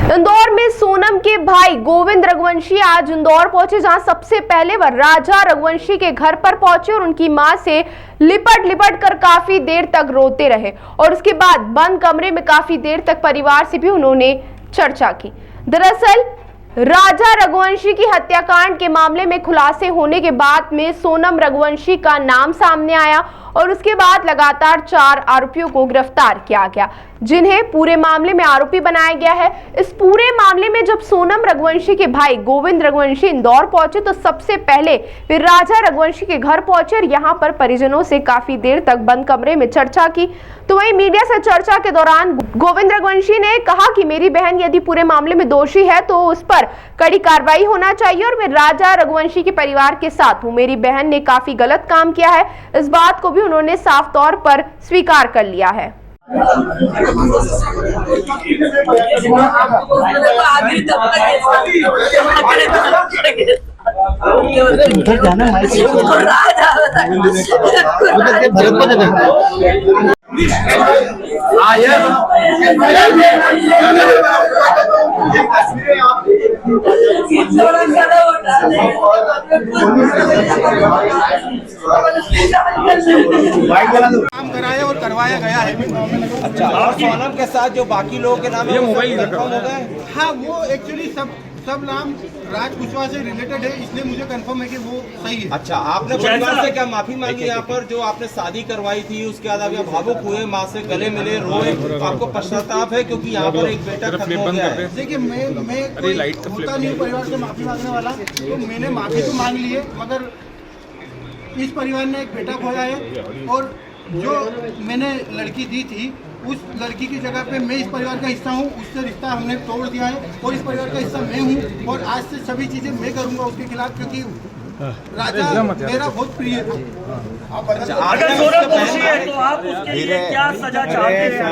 इंदौर में सोनम के भाई गोविंद रघुवंशी आज इंदौर पहुंचे, जहां सबसे पहले वह राजा रघुवंशी के घर पर पहुंचे और उनकी मां से लिपट लिपट कर काफी देर तक रोते रहे और उसके बाद बंद कमरे में काफी देर तक परिवार से भी उन्होंने चर्चा की। दरअसल राजा रघुवंशी की हत्याकांड के मामले में खुलासे होने के बाद में सोनम रघुवंशी का नाम सामने आया और उसके बाद लगातार 4 आरोपियों को गिरफ्तार किया गया, जिन्हें पूरे मामले में आरोपी बनाया गया है। इस पूरे मामले में जब सोनम रघुवंशी के भाई गोविंद रघुवंशी इंदौर पहुंचे तो सबसे पहले वे राजा रघुवंशी के घर पहुंचे और यहां पर परिजनों से काफी देर तक बंद कमरे में चर्चा की। तो वहीं मीडिया से चर्चा के दौरान गोविंद रघुवंशी ने कहा कि मेरी बहन यदि पूरे मामले में दोषी है तो उस पर कड़ी कार्रवाई होना चाहिए और मैं राजा रघुवंशी के परिवार के साथ हूं। मेरी बहन ने काफी गलत काम किया है, इस बात को भी उन्होंने साफ तौर पर स्वीकार कर लिया है। काम कराया और करवाया गया है। अच्छा, और सोनम के साथ जो बाकी लोगों के नाम है वो कंफर्म हो गए? हाँ, वो एक्चुअली सब नाम राज कुशवाहा से रिलेटेड है, इसलिए मुझे कंफर्म है कि वो सही है। अच्छा, आपने परिवार से क्या माफी मांगी यहाँ पर जो आपने शादी करवाई थी, उसके बाद आप भावुक हुए, माँ से गले मिले, रोए, तो आपको पश्चाताप है क्योंकि यहाँ पर एक बेटा खत्म हो गया है? देखिए, मैं कोई होता नहीं परिवार से माफी मांगने वाला, तो मैंने माफी तो मांग ली है, मगर इस परिवार ने एक बेटा खोया है और जो मैंने लड़की दी थी उस लड़की की जगह पे मैं इस परिवार का हिस्सा हूँ, उससे रिश्ता हमने तोड़ दिया है और इस परिवार का हिस्सा मैं हूँ और आज से सभी चीजें मैं करूँगा उसके खिलाफ, क्योंकि राजा मेरा बहुत प्रिय था। अगर सोनम दोषी है तो आप उसके लिए क्या सजा चाहते हैं?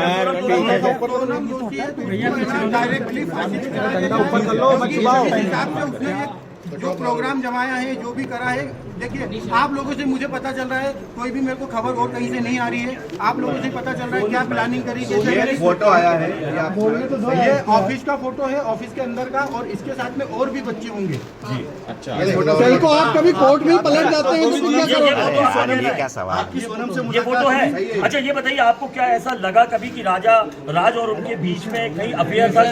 सोनम दोषी है तो डायरेक्टली फांसी पे चढ़ा देना है। उसने जो प्रोग्राम जमाया है, जो भी करा है, देखिए आप लोगों से मुझे पता चल रहा है, कोई भी मेरे को खबर और कहीं से नहीं आ रही है, आप लोगों से पता चल रहा है क्या प्लानिंग करी, कैसे फोटो आया है ये ऑफिस का फोटो है, ऑफिस के अंदर का, और इसके साथ में और भी बच्चे होंगे जी। अच्छा, कल को आप कभी कोर्ट में पलट जाते हैं तो क्या करोगे? ये क्या सवाल, ये फोटो है। अच्छा, ये बताइए आपको क्या ऐसा लगा कभी कि राज और उनके बीच में कहीं अफेयर था?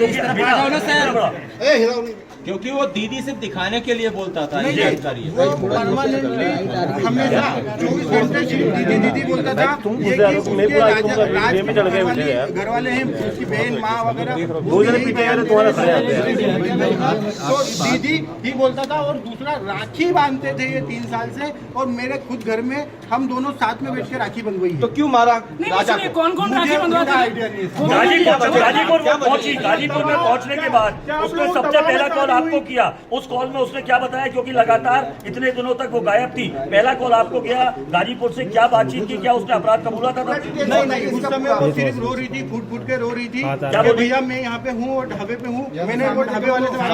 क्योंकि वो दीदी सिर्फ दिखाने के लिए बोलता था, ये जानकारी है। वो परमानेंटली हमेशा 24 घंटे दीदी बोलता था। ये कि उसके राज घर वाले हैं, उसकी बहन माँ वगैरह, तो दीदी ही बोलता था। और दूसरा, राखी बांधते थे ये 3 साल से, और मेरे खुद घर में हम दोनों साथ में बैठ के राखी बंधवाई। तो क्यों मारा राजा को? कौन राखी बंधवाता? आइडिया नहीं। गाजीपुर में पहुंचने के बाद उसने सबसे पहला कॉल आपको किया, उस कॉल में उसने क्या बताया? क्योंकि लगातार इतने दिनों तक वो गायब थी, पहला कॉल आपको किया, गाजीपुर से क्या बातचीत की, क्या उसने अपराध कबूला था? नहीं, उस समय वो सिर्फ रो रही थी, फूट के रो रही थी कि भैया मैं यहाँ पे हूँ और ढाबे पे हूँ। मैंने वो ढाबे वाले से बात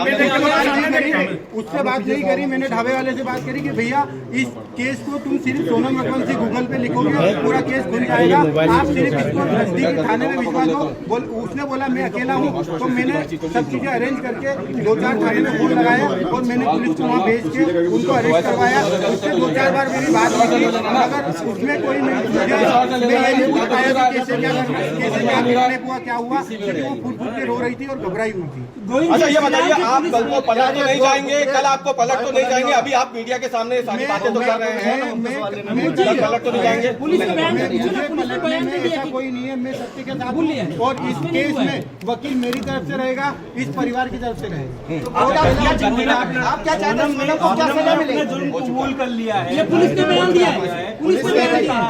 करी, उससे बात नहीं करी, मैंने ढाबे वाले से बात करी कि भैया इस केस को तुम सिर्फ सोनम रघुवंशी गूगल पे लिखोगे, पूरा केस खुल जाएगा, आप सिर्फ इसको नजदीकी थाने में भिजवा दो। उसने बोला मैं अकेला हूँ, तो मैंने सब चीजें अरेंज करके 2-4 थाने में फोन लगाया और मैंने पुलिस को वहाँ भेज के उनको अरेस्ट करवाया। उससे 2-4 बार मेरी बात हुई थी, मगर उसमें कोई मैं ये नहीं पूछ पाया कि कैसे क्या निर्णय हुआ, क्या हुआ, क्योंकि वो फूट के रो रही थी और घबराई हुई थी। अच्छा, ये बताइए, आप कल को पलट तो नहीं जाएंगे? कल आपको पलट तो नहीं जाएंगे? अभी आप मीडिया के सामने सारी बातें तो कर रहे हैं, पलट तो नहीं जाएंगे? पुलिस में ऐसा कोई नहीं है, मैं सत्य के साथ हूं और इस केस में वकील मेरी तरफ से रहेगा, इस परिवार की तरफ से रहेगा। आप क्या चाहते हैं? सोनम को क्या सजा मिले? जुर्म कबूल कर लिया है, ये पुलिस ने बयान दिया है।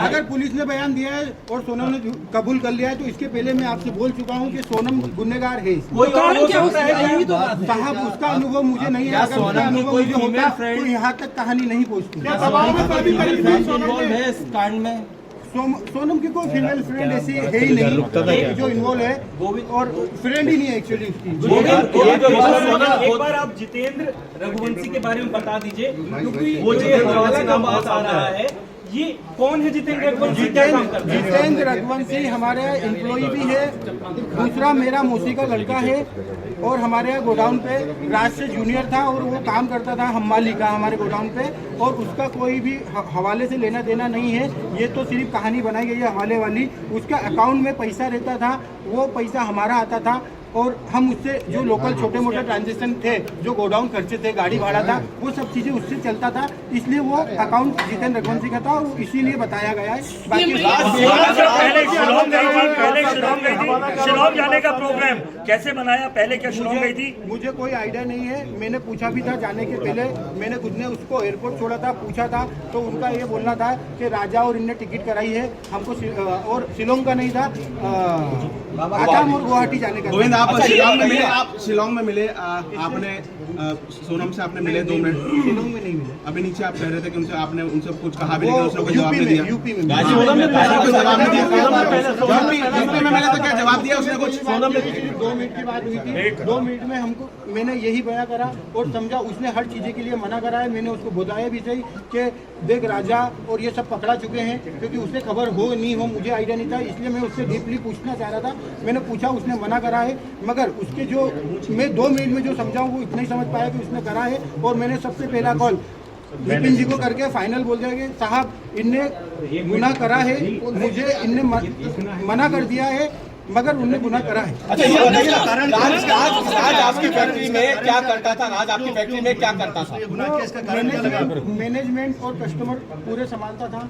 अगर पुलिस ने बयान दिया है और सोनम ने कबूल कर लिया है, तो इसके पहले मैं आपसे बोल चुका हूँ कि सोनम गुनहगार है। साहब, उसका अनुभव मुझे नहीं है, अगर उसका अनुभव मुझे होता तो यहाँ तक कहानी नहीं पहुँचती। सोनम की कोई फीमेल फ्रेंड ऐसी है ही नहीं जो इन्वॉल्व है, और फ्रेंड ही नहीं है एक्चुअली उसकी। एक बार आप जितेंद्र रघुवंशी के बारे में बता दीजिए, क्योंकि वो जो हवाला का बात आ रहा है ये कौन है जितेंद्र रघुवंशी, क्या काम करता है? जितेंद्र रघुवंशी हमारे एम्प्लॉय भी है, दूसरा मेरा मौसी का लड़का है और हमारे यहाँ गोडाउन पे राज से जूनियर था और वो काम करता था हम्माली का हमारे गोडाउन पे, और उसका कोई भी हवाले से लेना देना नहीं है। ये तो सिर्फ कहानी बनाई गई है हवाले वाली। उसका अकाउंट में पैसा रहता था, वो पैसा हमारा आता था और हम उससे जो लोकल छोटे मोटे ट्रांजेक्शन थे, जो गोडाउन खर्चे थे, गाड़ी भाड़ा था, वो सब चीजें उससे चलता था, इसलिए वो अकाउंट जितेंद्र रघुवंशी का था और इसीलिए बताया गया है। बाकी पहले शिलोंग गई थी, शिलोंग जाने का प्रोग्राम कैसे बनाया, पहले क्या शिलोंग गई थी? मुझे कोई आइडिया नहीं है, मैंने पूछा भी था जाने के पहले, मैंने खुद ने उसको एयरपोर्ट छोड़ा था, पूछा था तो उनका ये बोलना था कि राजा और इनने टिकट कराई है हमको, और शिलोंग का नहीं था, आसाम और गुवाहाटी जाने का। गोविंद, आप शिलोंग में मिले, आपने सोनम से आपने मिले 2 मिनट? शिलोंग में नहीं मिले, अभी नीचे आप कह रहे थे कि उनसे आपने उनसे कुछ कहा भी, लेकिन उसने कोई जवाब नहीं दिया। यूपी में जवाब नहीं दिया। यूपी में मिले तो क्या जवाब दिया उसने कुछ? 2 मिनट की बात हुई थी, 2 मिनट में हमको, मैंने यही बयां करा और समझा, उसने हर चीजें के लिए मना करा है। मैंने उसको बताया भी सही कि देख राजा और ये सब पकड़ा चुके हैं, क्योंकि उसे खबर हो नहीं हो मुझे आइडिया नहीं था, इसलिए मैं उससे डीपली पूछना चाह रहा था। मैंने पूछा, उसने मना करा है, मगर उसके जो मैं 2 मिनट में जो समझाऊँ वो इतना ही समझ पाया कि उसने करा है। और मैंने सबसे पहला कॉल विपिन जी को करके फाइनल बोल दिया कि साहब इनने गुनाह करा है, मुझे इनने मना कर दिया है, मगर उनने गुनाह करा है। अच्छा, ये बताइए राज आपकी फैक्ट्री में क्या करता था? राज आपकी फैक्ट्री में क्या करता था? मैनेजमेंट और कस्टमर पूरे संभालता था।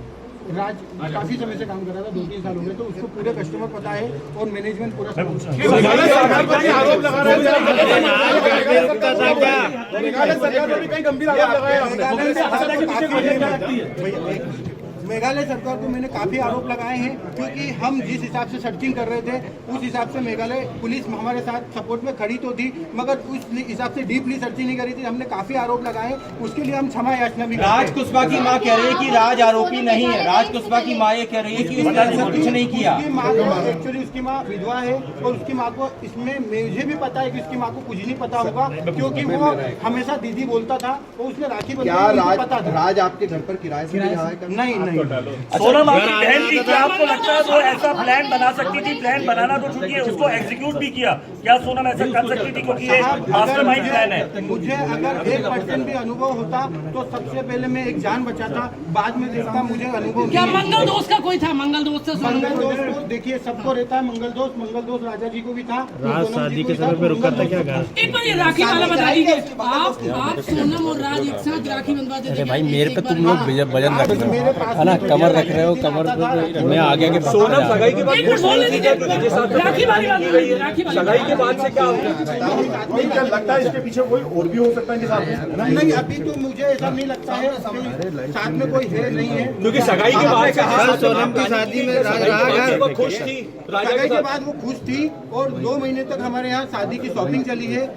राज काफी समय से काम कर रहा था, 2-3 साल हो गए, तो उसको पूरे कस्टमर पता है और मैनेजमेंट पूरा मेघालय सरकार को मैंने काफी आरोप लगाए हैं, क्योंकि हम जिस हिसाब से सर्चिंग कर रहे थे उस हिसाब से मेघालय पुलिस हमारे साथ सपोर्ट में खड़ी तो थी, मगर उस हिसाब से डीपली सर्चिंग नहीं करी थी। हमने काफी आरोप लगाए, उसके लिए हम क्षमा याचना भी। राज कुशवाहा की मां कह रही है कि राज आरोपी नहीं है। राज कुशवाहा की मां ये कह रही है कि उसने ऐसा कुछ नहीं किया। उसकी माँ को, एक्चुअली उसकी माँ विधवा है और उसकी माँ को, इसमें मुझे भी पता है कि उसकी माँ को कुछ नहीं पता होगा, क्योंकि वो हमेशा दीदी बोलता था और उसने राखी बंधाई, पता था। राज आपके घर पर किराए से रहा है? नहीं। सोनम आपकी बहन थी, क्या आपको लगता है वो ऐसा प्लान बना सकती थी? प्लान बनाना तो छूटिए, उसको एग्जीक्यूट भी किया। क्या सोनम ऐसा कर सकती थी? क्योंकि ये मास्टरमाइंड प्लान है। मुझे अगर 1% भी अनुभव होता तो सबसे पहले मैं एक जान बचाता, बाद में देखता मुझे अनुभव। क्या मंगल दोस्त का कोई था? मंगल दोस्त से मंगल दोस्त को देखिए, सबको रहता है मंगल दोस्त राजा जी को भी था। राज शादी के समय पे रुका था क्या? एक बार ये राखी वाला बता दीजिए, आप सोनम और राज एक साथ राखी बंधवाते थे? अरे भाई, मेरे पे तुम लोग वजन रख रहे हो ना, कमर रख रहे हो, कमर पे मैं आगे के सोनम सगाई के बाद राखी वाली सगाई के बाद से क्या होगा? लगता है इसके पीछे कोई और भी हो सकता है इनके साथ? नहीं, अभी तो मुझे ऐसा नहीं लगता है कि साथ में कोई है नहीं है, क्योंकि सगाई के बाद सोनम की शादी में खुश थी, सगाई के बाद वो खुश थी और 2 महीने तक हमारे यहाँ शादी की शॉपिंग चली है।